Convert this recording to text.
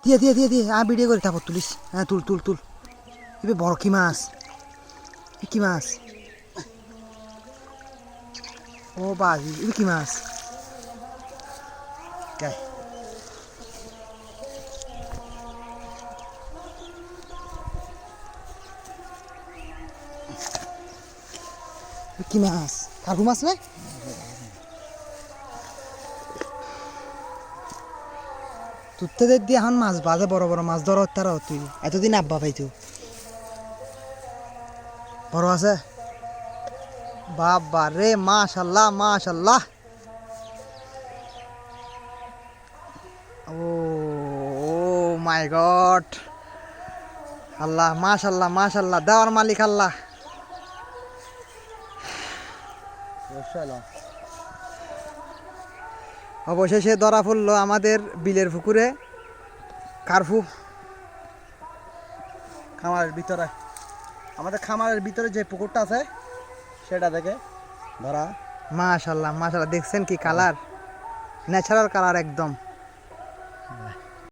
দিয়ে দিয়ে দিয়ে দিয়ে ভিডিও করে তারপর তুলিস। হ্যাঁ তুল তুল তুল। এবে বড় কি মাছ, কি মাছ? ও বাস, এবে কি মাছ? কি মাছ? কাকু মাছ না? তুই দিয়ে এখন মাছ বাজে, বড় বড় মাছ ধর তারা। তুই এতদিন আব্বা পাইতো বড় আছে। বাবা রে, মাশাল্লাহ মাশাল্লাহ। ও মাই গড, আল্লাহ মাশাল্লাহ মাশাল্লাহ, দেওয়ার মালিক আল্লাহ। অবশেষে ধরা পড়লো আমাদের বিলের পুকুরে কার্পু। খামারের ভিতরে, আমাদের খামারের ভিতরে যে পুকুরটা আছে সেটা থেকে ধরা। মাশাল্লাহ মাশাল্লাহ, দেখছেন কি কালার, ন্যাচারাল কালার একদম।